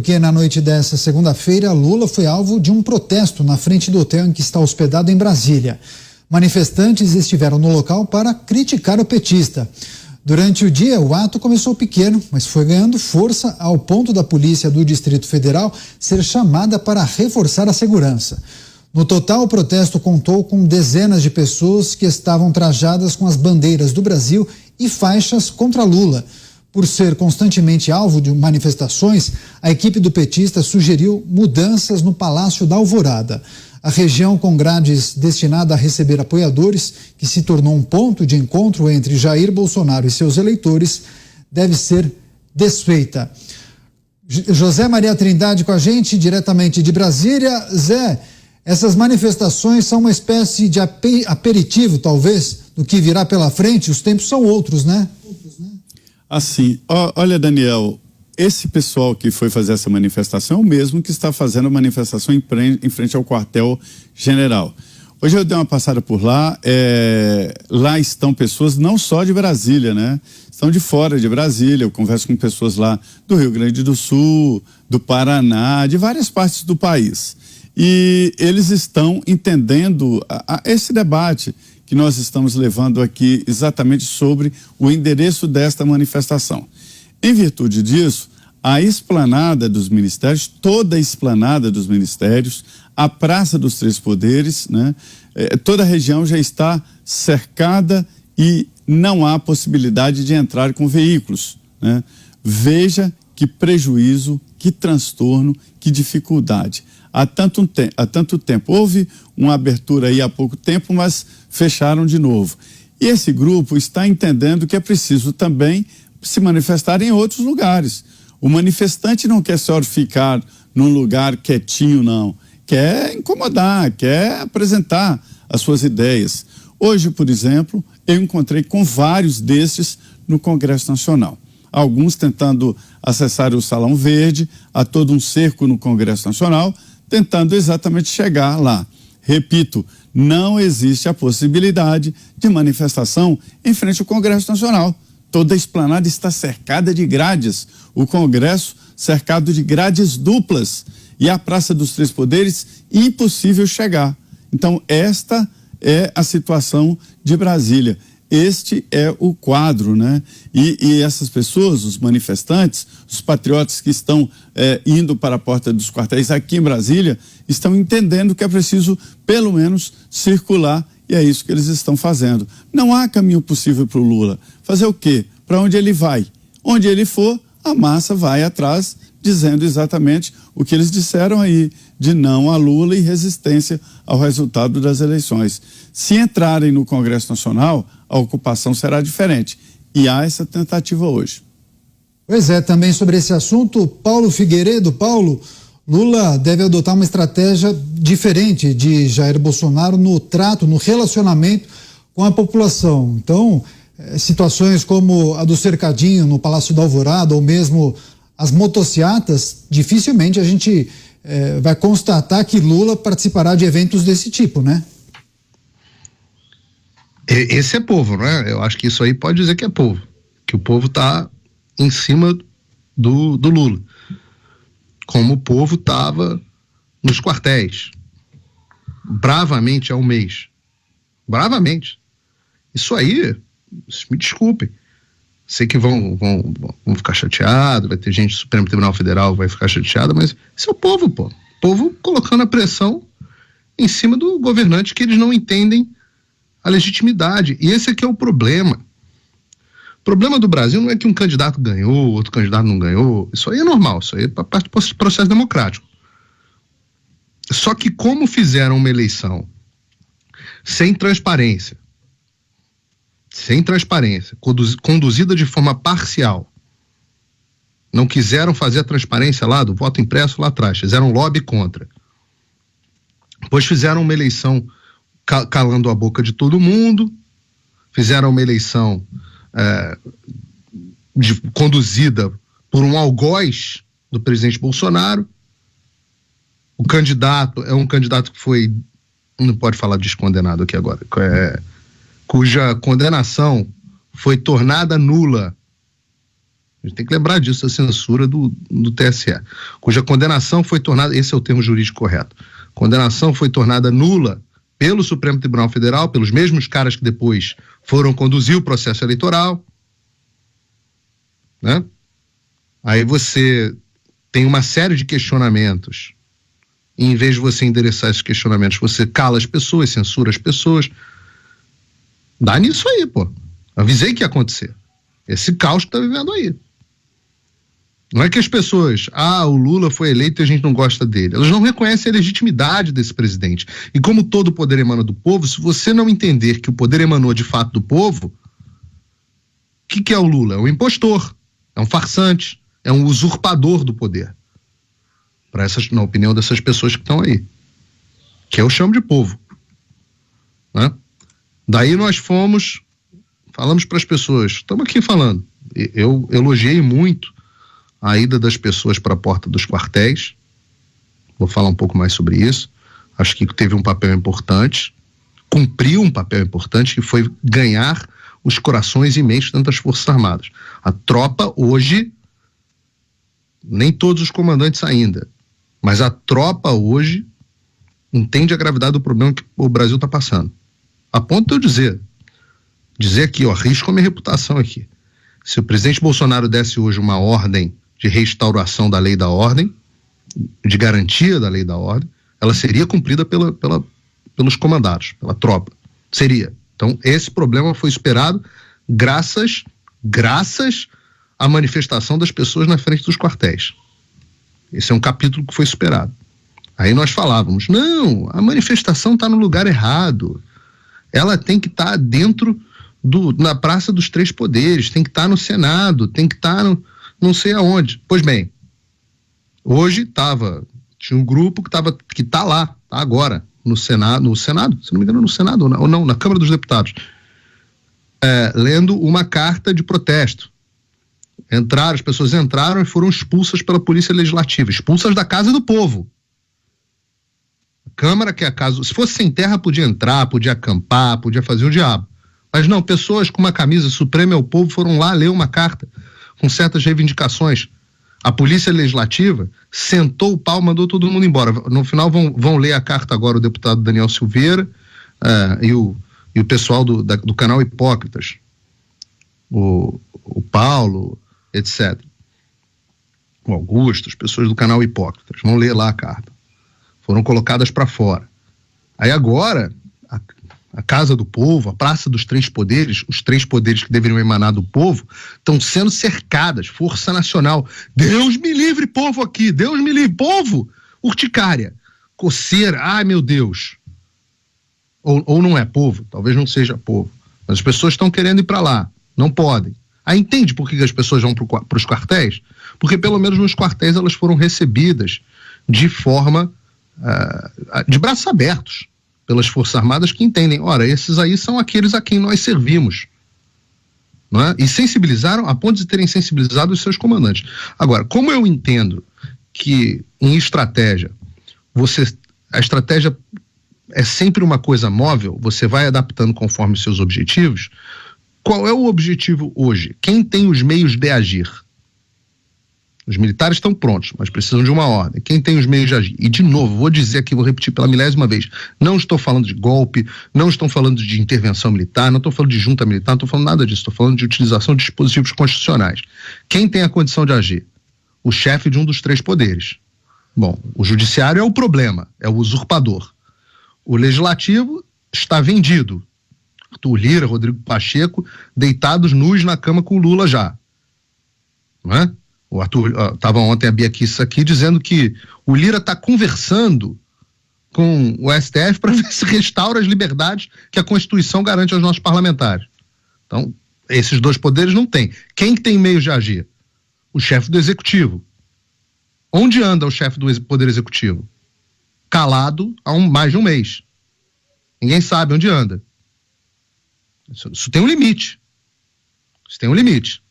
porque na noite dessa segunda-feira, Lula foi alvo de um protesto na frente do hotel em que está hospedado em Brasília. Manifestantes estiveram no local para criticar o petista. Durante o dia, o ato começou pequeno, mas foi ganhando força ao ponto da Polícia do Distrito Federal ser chamada para reforçar a segurança. No total, o protesto contou com dezenas de pessoas que estavam trajadas com as bandeiras do Brasil e faixas contra Lula. Por ser constantemente alvo de manifestações, a equipe do petista sugeriu mudanças no Palácio da Alvorada. A região com grades destinada a receber apoiadores, que se tornou um ponto de encontro entre Jair Bolsonaro e seus eleitores, deve ser desfeita. José Maria Trindade com a gente, diretamente de Brasília. Zé, essas manifestações são uma espécie de aperitivo, talvez, do que virá pela frente? Os tempos são outros, né? Assim, olha, Daniel, esse pessoal que foi fazer essa manifestação é o mesmo que está fazendo a manifestação em frente ao quartel-general. Hoje eu dei uma passada por lá, lá estão pessoas não só de Brasília, né? Estão de fora de Brasília, eu converso com pessoas lá do Rio Grande do Sul, do Paraná, de várias partes do país. E eles estão entendendo esse debate que nós estamos levando aqui exatamente sobre o endereço desta manifestação. Em virtude disso, a esplanada dos ministérios, toda a esplanada dos ministérios, a Praça dos Três Poderes, né, toda a região já está cercada e não há possibilidade de entrar com veículos, né? Veja que prejuízo, que transtorno, que dificuldade. Há tanto tempo. Houve uma abertura aí há pouco tempo, mas fecharam de novo. E esse grupo está entendendo que é preciso também se manifestar em outros lugares. O manifestante não quer só ficar num lugar quietinho, não. Quer incomodar, quer apresentar as suas ideias. Hoje, por exemplo, eu encontrei com vários desses no Congresso Nacional. Alguns tentando acessar o Salão Verde, há todo um cerco no Congresso Nacional, tentando exatamente chegar lá. Repito, não existe a possibilidade de manifestação em frente ao Congresso Nacional. Toda a esplanada está cercada de grades, o Congresso cercado de grades duplas e a Praça dos Três Poderes impossível chegar. Então, esta é a situação de Brasília. Este é o quadro, né? E essas pessoas, os manifestantes, os patriotas que estão indo para a porta dos quartéis aqui em Brasília, estão entendendo que é preciso, pelo menos, circular, e é isso que eles estão fazendo. Não há caminho possível para o Lula. Fazer o quê? Para onde ele vai? Onde ele for, a massa vai atrás, dizendo exatamente o que eles disseram aí, de não a Lula e resistência ao resultado das eleições. Se entrarem no Congresso Nacional, a ocupação será diferente. E há essa tentativa hoje. Pois é, também sobre esse assunto, Paulo Figueiredo. Paulo, Lula deve adotar uma estratégia diferente de Jair Bolsonaro no trato, no relacionamento com a população. Então, situações como a do cercadinho no Palácio da Alvorada ou mesmo as motociatas, dificilmente a gente vai constatar que Lula participará de eventos desse tipo, né? Esse é povo, né? Eu acho que isso aí pode dizer que é povo, que o povo está em cima do Lula, como o povo estava nos quartéis, bravamente há um mês, bravamente. Isso aí, me desculpem, sei que vão ficar chateados, vai ter gente do Supremo Tribunal Federal vai ficar chateada, mas isso é o povo, pô. O povo colocando a pressão em cima do governante que eles não entendem a legitimidade. E esse aqui é o problema. O problema do Brasil não é que um candidato ganhou, outro candidato não ganhou. Isso aí é normal, isso aí é parte do processo democrático. Só que como fizeram uma eleição sem transparência, conduzida de forma parcial, não quiseram fazer a transparência lá do voto impresso lá atrás, fizeram lobby contra. Depois fizeram uma eleição calando a boca de todo mundo, fizeram uma eleição conduzida por um algoz do presidente Bolsonaro. O candidato é um candidato que foi, não pode falar de descondenado aqui agora, cuja condenação foi tornada nula A gente tem que lembrar disso, a censura do TSE, cuja condenação foi tornada, esse é o termo jurídico correto, condenação foi tornada nula pelo Supremo Tribunal Federal, pelos mesmos caras que depois foram conduzir o processo eleitoral, né? Aí você tem uma série de questionamentos, e em vez de você endereçar esses questionamentos, você cala as pessoas, censura as pessoas. Dá nisso aí, pô. Avisei que ia acontecer. Esse caos que tá vivendo aí. Não é que as pessoas, o Lula foi eleito e a gente não gosta dele. Elas não reconhecem a legitimidade desse presidente. E como todo poder emana do povo, se você não entender que o poder emanou de fato do povo, o que é o Lula? É um impostor, é um farsante, é um usurpador do poder. Na opinião dessas pessoas que estão aí. Que eu chamo de povo. Né? Daí nós falamos para as pessoas, estamos aqui falando, eu elogiei muito a ida das pessoas para a porta dos quartéis, vou falar um pouco mais sobre isso, acho que teve um papel importante, cumpriu um papel importante, que foi ganhar os corações e mentes dentro das Forças Armadas. A tropa hoje, nem todos os comandantes ainda, mas a tropa hoje entende a gravidade do problema que o Brasil está passando. A ponto de eu dizer aqui, arrisco a minha reputação aqui. Se o presidente Bolsonaro desse hoje uma ordem de restauração da lei da ordem, de garantia da lei da ordem, ela seria cumprida pelos comandados, pela tropa. Seria. Então, esse problema foi superado graças à manifestação das pessoas na frente dos quartéis. Esse é um capítulo que foi superado. Aí nós falávamos, não, a manifestação está no lugar errado. Ela tem que estar dentro na Praça dos Três Poderes, tem que estar no Senado, tem que estar não sei aonde. Pois bem, hoje tinha um grupo que está lá, tá agora, no Senado, se não me engano no Senado ou não, na Câmara dos Deputados, lendo uma carta de protesto. As pessoas entraram e foram expulsas pela Polícia Legislativa, expulsas da Casa do Povo. A Câmara, que é a casa, se fosse sem terra, podia entrar, podia acampar, podia fazer o diabo. Mas não, pessoas com uma camisa Suprema ao Povo foram lá ler uma carta com certas reivindicações. A Polícia Legislativa sentou o pau, mandou todo mundo embora. No final vão ler a carta agora o deputado Daniel Silveira e o pessoal do canal Hipócritas, o Paulo, etc. O Augusto, as pessoas do canal Hipócritas, vão ler lá a carta. Foram colocadas para fora. Aí agora, a Casa do Povo, a Praça dos Três Poderes, os três poderes que deveriam emanar do povo, estão sendo cercadas, Força Nacional. Deus me livre, povo aqui, Deus me livre, povo! Urticária, coceira, ai meu Deus. Ou não é povo, talvez não seja povo, mas as pessoas estão querendo ir para lá, não podem. Aí entende por que as pessoas vão para os quartéis? Porque pelo menos nos quartéis elas foram recebidas de forma, de braços abertos, pelas Forças Armadas, que entendem, ora, esses aí são aqueles a quem nós servimos, não é? E sensibilizaram, a ponto de terem sensibilizado os seus comandantes. Agora, como eu entendo que em estratégia, a estratégia é sempre uma coisa móvel, você vai adaptando conforme os seus objetivos. Qual é o objetivo hoje? Quem tem os meios de agir? Os militares estão prontos, mas precisam de uma ordem. Quem tem os meios de agir? E de novo, vou dizer aqui, vou repetir pela 1000ª vez, não estou falando de golpe, não estou falando de intervenção militar, não estou falando de junta militar, não estou falando nada disso, estou falando de utilização de dispositivos constitucionais. Quem tem a condição de agir? O chefe de um dos três poderes. Bom, o judiciário é o problema, é o usurpador. O legislativo está vendido. Arthur Lira, Rodrigo Pacheco, deitados nus na cama com o Lula já. Não é? O Arthur, estava ontem a Bia Kicis aqui dizendo que o Lira está conversando com o STF para ver se restaura as liberdades que a Constituição garante aos nossos parlamentares. Então, esses dois poderes não têm. Quem tem meios de agir? O chefe do Executivo. Onde anda o chefe do Poder Executivo? Calado há mais de um mês. Ninguém sabe onde anda. Isso tem um limite. Isso tem um limite.